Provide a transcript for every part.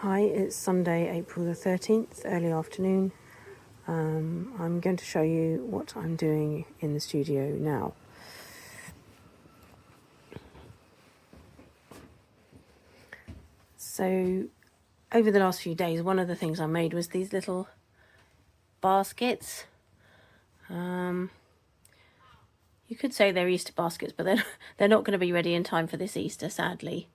Hi, it's Sunday, April the 13th, early afternoon. I'm going to show you what I'm doing in the studio now. So, over the last few days, one of the things I made was these little baskets. You could say they're Easter baskets, but they're not going to be ready in time for this Easter, sadly.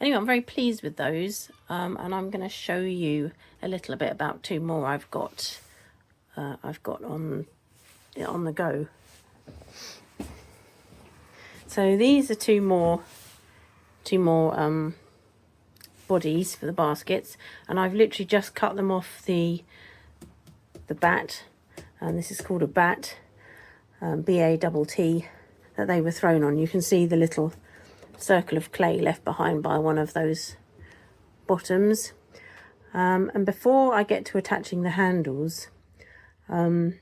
Anyway, I'm very pleased with those, and I'm going to show you a little bit about two more I've got on the go. So these are two more bodies for the baskets, and I've literally just cut them off the bat, and this is called a bat, BATT, that they were thrown on. You can see the little circle of clay left behind by one of those bottoms. And before I get to attaching the handles, I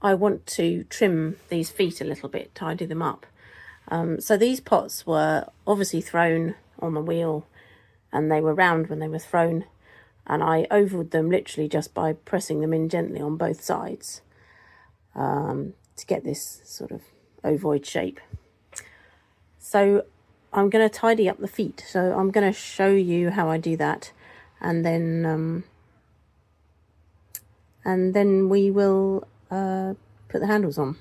want to trim these feet a little bit, tidy them up. So these pots were obviously thrown on the wheel, and they were round when they were thrown, and I ovaled them literally just by pressing them in gently on both sides to get this sort of ovoid shape. So I'm going to tidy up the feet. So I'm going to show you how I do that, and then we will put the handles on.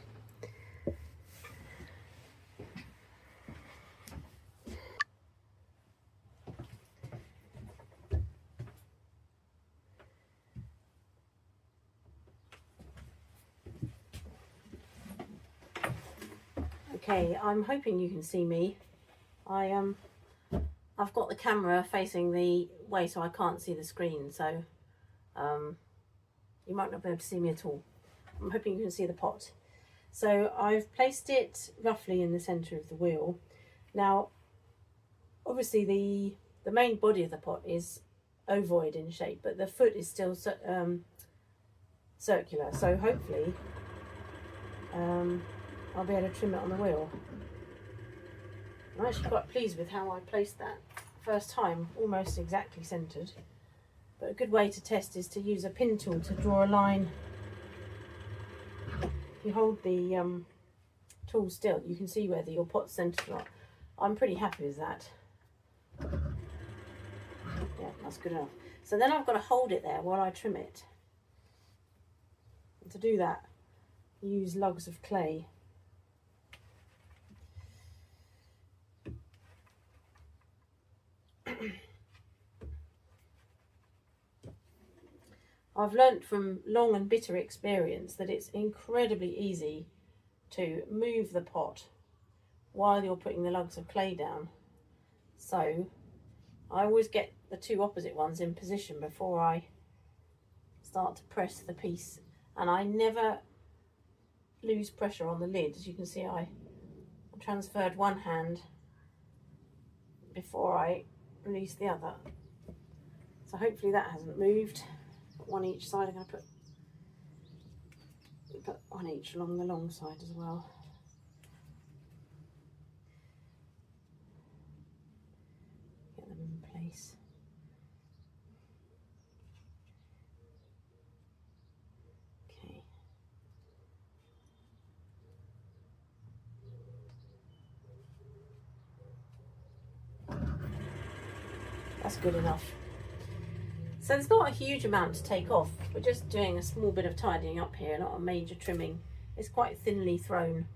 Okay, I'm hoping you can see me. I've got the camera facing the way so I can't see the screen, so you might not be able to see me at all. I'm hoping you can see the pot. So I've placed it roughly in the centre of the wheel. Now, obviously the main body of the pot is ovoid in shape, but the foot is still circular, so hopefully I'll be able to trim it on the wheel. I'm actually quite pleased with how I placed that. First time, almost exactly centred. But a good way to test is to use a pin tool to draw a line. If you hold the tool still, you can see where your pot's centred are. I'm pretty happy with that. Yeah, that's good enough. So then I've got to hold it there while I trim it. And to do that, use lugs of clay. I've learnt from long and bitter experience that it's incredibly easy to move the pot while you're putting the lugs of clay down. So I always get the two opposite ones in position before I start to press the piece, and I never lose pressure on the lid. As you can see, I transferred one hand before I release the other. So hopefully that hasn't moved. One each side. I'm going to put one each along the long side as well. Get them in place. Okay. That's good enough. So there's not a huge amount to take off. We're just doing a small bit of tidying up here, not a major trimming. It's quite thinly thrown.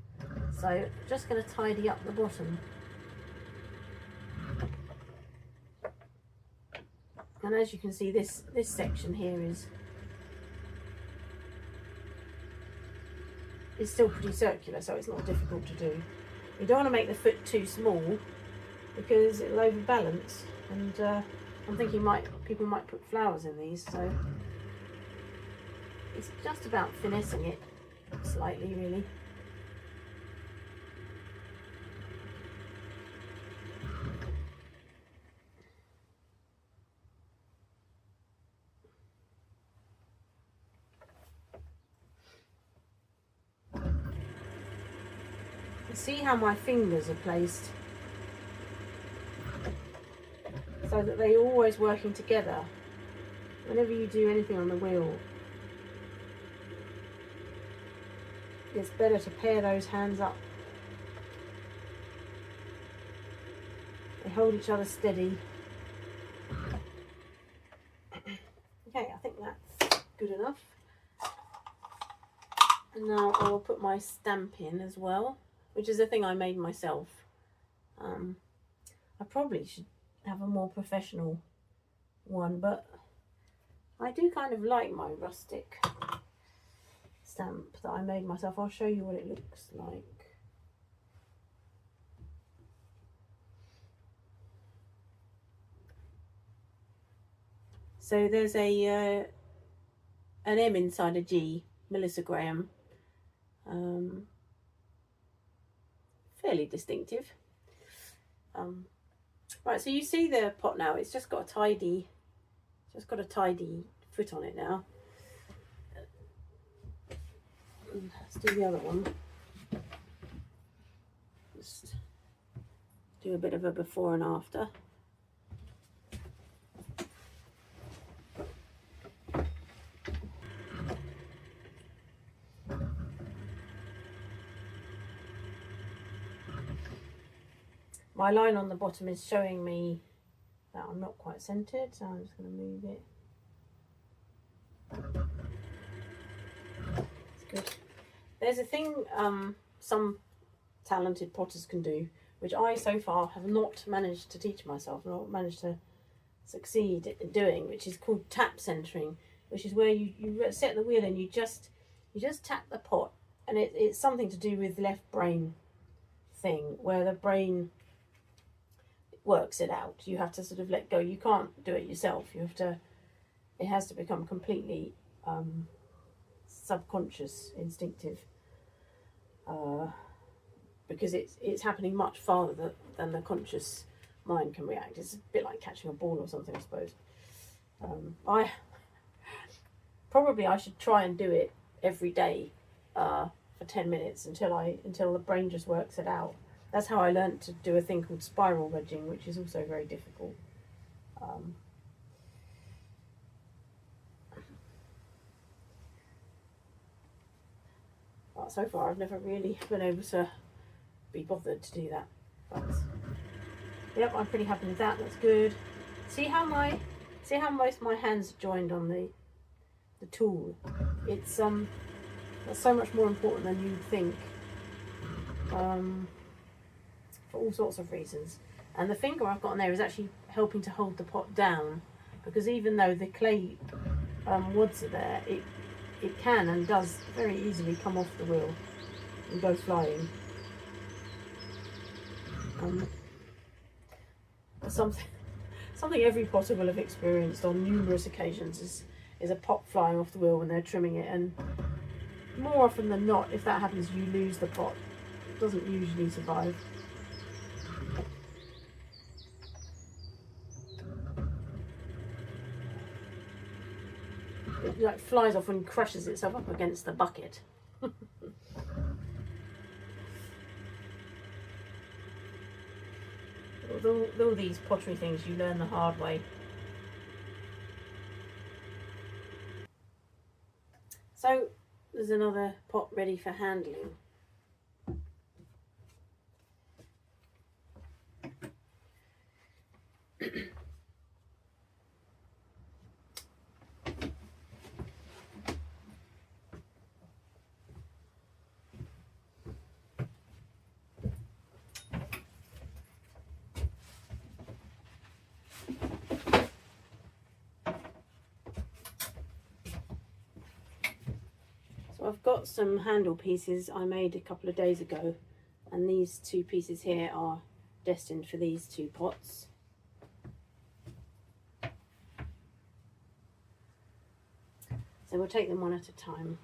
So just going to tidy up the bottom. And as you can see, this section here is still pretty circular, so it's not difficult to do. You don't want to make the foot too small because it'll overbalance, and I'm thinking people might put flowers in these, so it's just about finessing it slightly, really. See how my fingers are placed so that they're always working together. Whenever you do anything on the wheel, it's better to pair those hands up. They hold each other steady. Okay, I think that's good enough. And now I will put my stamp in as well, which is a thing I made myself. I probably should have a more professional one, but I do kind of like my rustic stamp that I made myself. I'll show you what it looks like. So there's an M inside a G, Melissa Graham. Fairly distinctive. Right, so you see the pot now. It's just got a tidy foot on it now. Let's do the other one. Just do a bit of a before and after. My line on the bottom is showing me that I'm not quite centered, so I'm just going to move it. It's good. There's a thing some talented potters can do, which I so far have not managed to teach myself, not managed to succeed in doing, which is called tap centering, which is where you set the wheel and you just tap the pot, and it's something to do with left brain thing, where the brain works it out. You have to sort of let go. You can't do it yourself. You have to. It has to become completely subconscious, instinctive, because it's happening much farther than the conscious mind can react. It's a bit like catching a ball or something, I suppose. I should try and do it every day for 10 minutes until the brain just works it out. That's how I learnt to do a thing called spiral wedging, which is also very difficult. But so far I've never really been able to be bothered to do that. But yep, I'm pretty happy with that. That's good. See how most my hands are joined on the tool. It's that's so much more important than you'd think. For all sorts of reasons. And the finger I've got on there is actually helping to hold the pot down, because even though the clay wads are there, it can and does very easily come off the wheel and go flying. Something every potter will have experienced on numerous occasions is a pot flying off the wheel when they're trimming it, and more often than not, if that happens, you lose the pot. It doesn't usually survive. It like flies off and crushes itself up against the bucket. all these pottery things you learn the hard way. So there's another pot ready for handling. So I've got some handle pieces I made a couple of days ago, and these two pieces here are destined for these two pots. So we'll take them one at a time.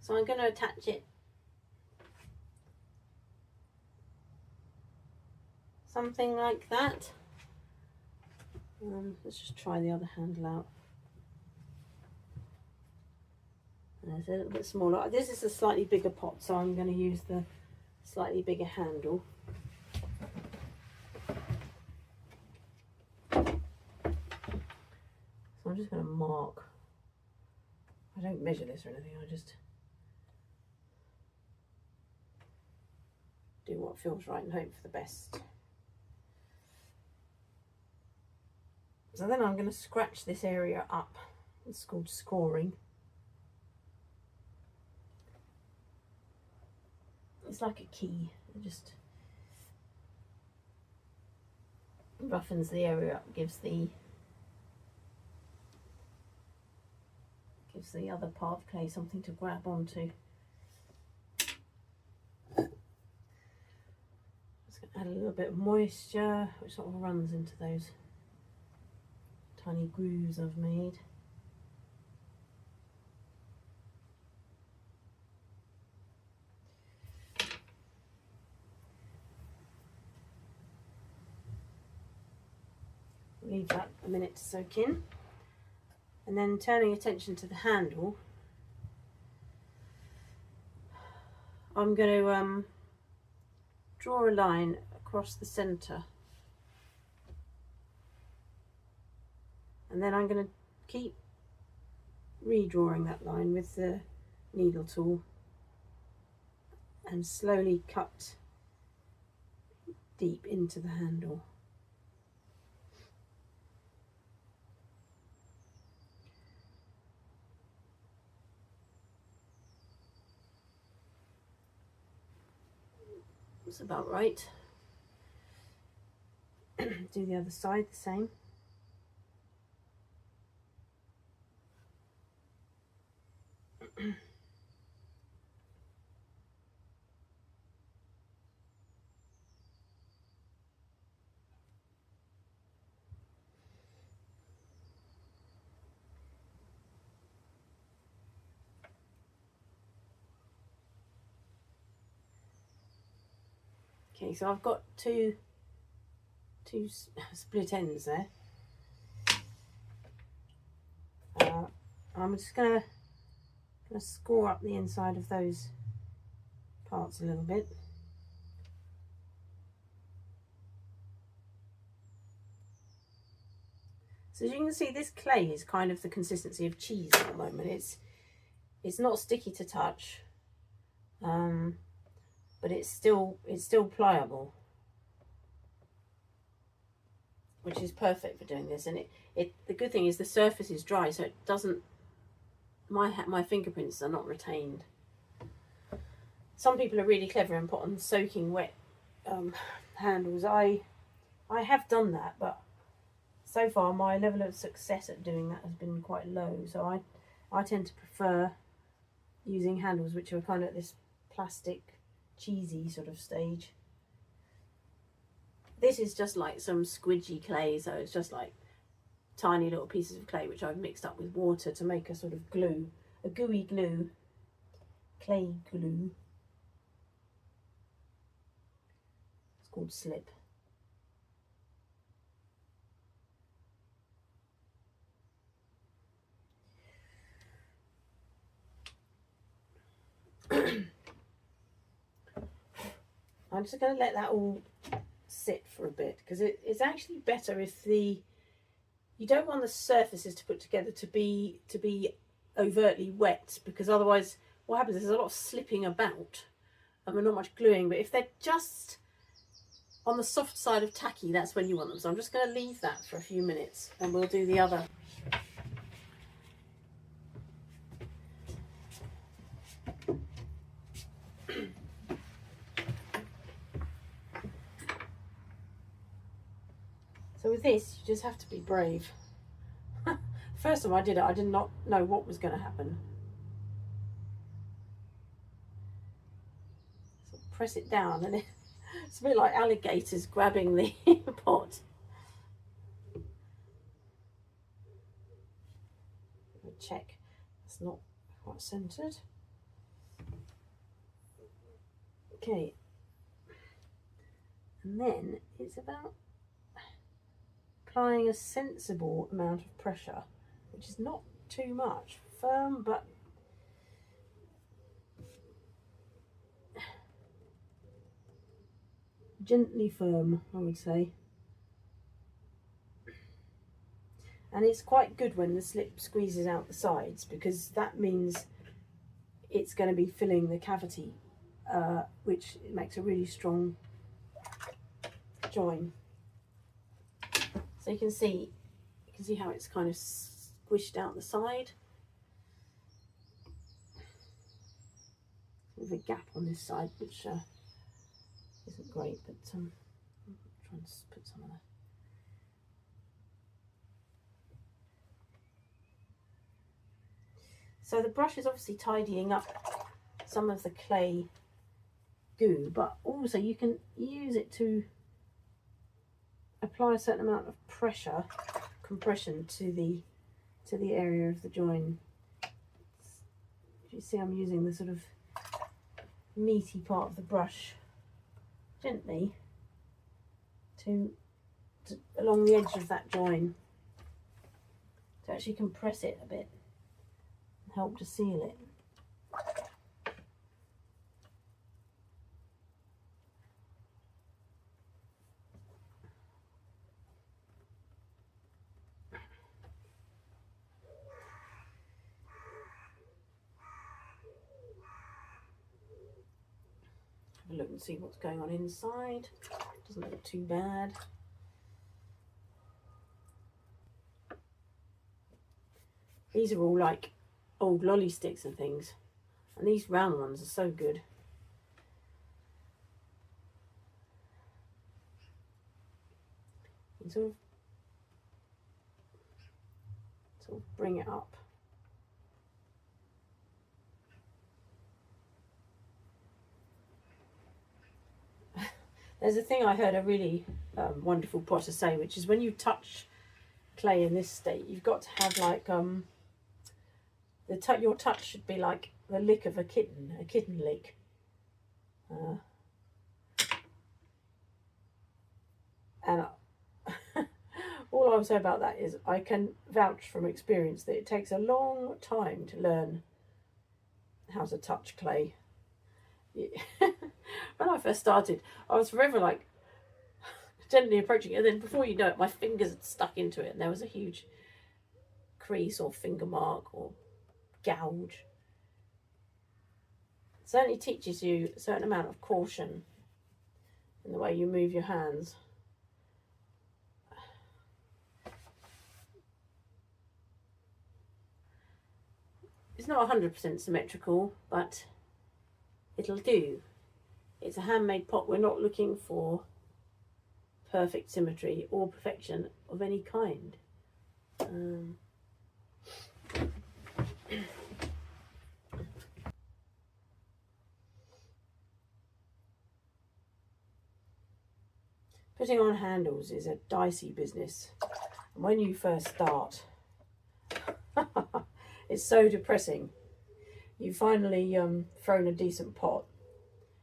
So I'm going to attach it something like that. Let's just try the other handle out. And it's a little bit smaller. This is a slightly bigger pot, so I'm going to use the slightly bigger handle. So I'm just going to mark. I don't measure this or anything, I just do what feels right and hope for the best. So then I'm going to scratch this area up. It's called scoring. It's like a key. It just roughens the area up, gives the other part of clay something to grab onto. Just going to add a little bit of moisture, which sort of runs into those tiny grooves I've made. Leave that a minute to soak in, and then turning attention to the handle, I'm going to draw a line across the centre, and then I'm going to keep redrawing that line with the needle tool and slowly cut deep into the handle. That's about right. Do the other side the same. Okay, so I've got two split ends there. I'm just gonna score up the inside of those parts a little bit. So as you can see, this clay is kind of the consistency of cheese at the moment. It's not sticky to touch, but it's still pliable, which is perfect for doing this. And the good thing is the surface is dry, so it doesn't. My fingerprints are not retained. Some people are really clever and put on soaking wet handles. I have done that, but so far my level of success at doing that has been quite low. So I tend to prefer using handles which are kind of at this plastic, cheesy sort of stage. This is just like some squidgy clay, so it's just like tiny little pieces of clay which I've mixed up with water to make a sort of glue, a gooey glue, clay glue. It's called slip. I'm just going to let that all sit for a bit, because it's actually better if you don't want the surfaces to put together to be overtly wet, because otherwise what happens is there's a lot of slipping about and we're not much gluing. But if they're just on the soft side of tacky, that's when you want them. So I'm just going to leave that for a few minutes and we'll do the other. So with this, you just have to be brave. First time I did it, I did not know what was going to happen. So press it down, and it's a bit like alligators grabbing the pot. Check, it's not quite centered. Okay, and then it's about applying a sensible amount of pressure, which is not too much, firm but gently firm, I would say. And it's quite good when the slip squeezes out the sides, because that means it's going to be filling the cavity, which makes a really strong join. So you can see how it's kind of squished out the side. With a gap on this side, which isn't great, but I'm trying to put some of that. So the brush is obviously tidying up some of the clay goo, but also you can use it to apply a certain amount of pressure, compression to the area of the join. You see I'm using the sort of meaty part of the brush gently to along the edge of that join to actually compress it a bit and help to seal it. Have a look and see what's going on inside. Doesn't look too bad. These are all like old lolly sticks and things, and these round ones are so good. You sort of bring it up. There's a thing I heard a really wonderful potter say, which is when you touch clay in this state, you've got to have like your touch should be like the lick of a kitten lick. And all I would say about that is I can vouch from experience that it takes a long time to learn how to touch clay. When I first started, I was forever like gently approaching it, and then before you know it, my fingers had stuck into it and there was a huge crease or finger mark or gouge. It certainly teaches you a certain amount of caution in the way you move your hands. It's not 100% symmetrical, but it'll do. It's a handmade pot. We're not looking for perfect symmetry or perfection of any kind. Putting on handles is a dicey business. And when you first start, it's so depressing. You've finally thrown a decent pot,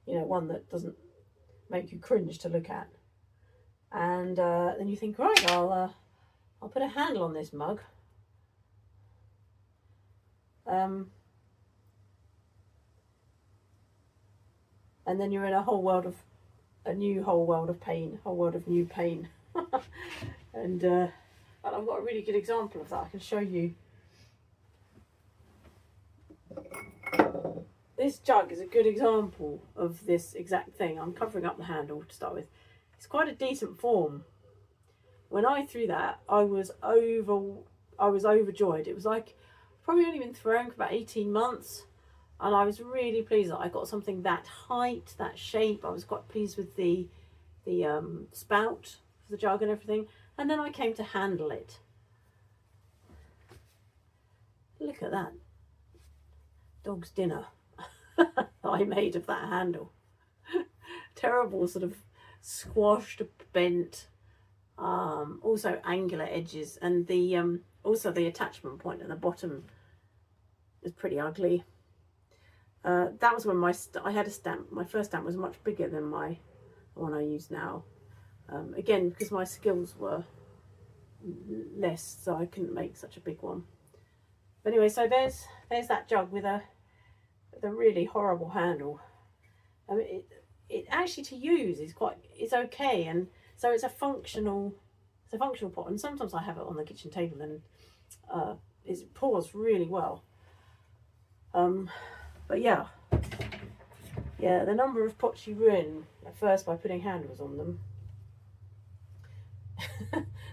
one that doesn't make you cringe to look at. And then you think, right, I'll put a handle on this mug. And then you're in a new world of new pain. And I've got a really good example of that. I can show you. This jug is a good example of this exact thing. I'm covering up the handle to start with. It's quite a decent form. When I threw that, I was overjoyed. It was like probably only been thrown for about 18 months, and I was really pleased that I got something that height, that shape. I was quite pleased with the spout of the jug and everything. And then I came to handle it. Look at that. Dog's dinner I made of that handle. Terrible sort of squashed, bent, also angular edges, and the also the attachment point at the bottom is pretty ugly. That was when I had a stamp. My first stamp was much bigger than the one I use now. Again, because my skills were less, so I couldn't make such a big one. But anyway, so there's that jug with a really horrible handle. I mean, it actually to use is okay, and so it's a functional pot. And sometimes I have it on the kitchen table, and it pours really well. But yeah, the number of pots you ruin at first by putting handles on them.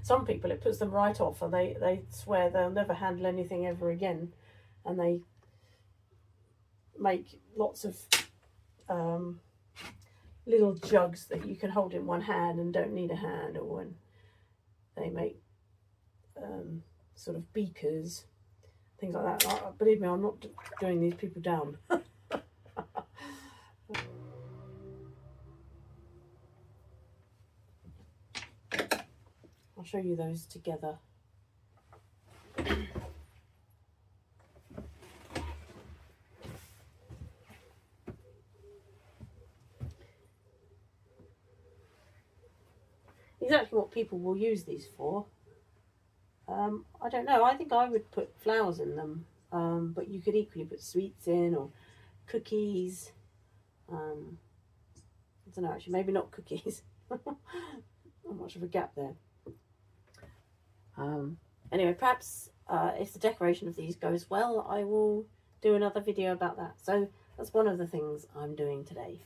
Some people, it puts them right off, and they swear they'll never handle anything ever again, and they make lots of little jugs that you can hold in one hand and don't need a handle, and they make sort of beakers, things like that. Believe me, I'm not doing these people down. I'll show you those together. Exactly what people will use these for. I don't know. I think I would put flowers in them, but you could equally put sweets in, or cookies. I don't know, actually, maybe not cookies. Not much of a gap there. Anyway, perhaps if the decoration of these goes well, I will do another video about that. So that's one of the things I'm doing today.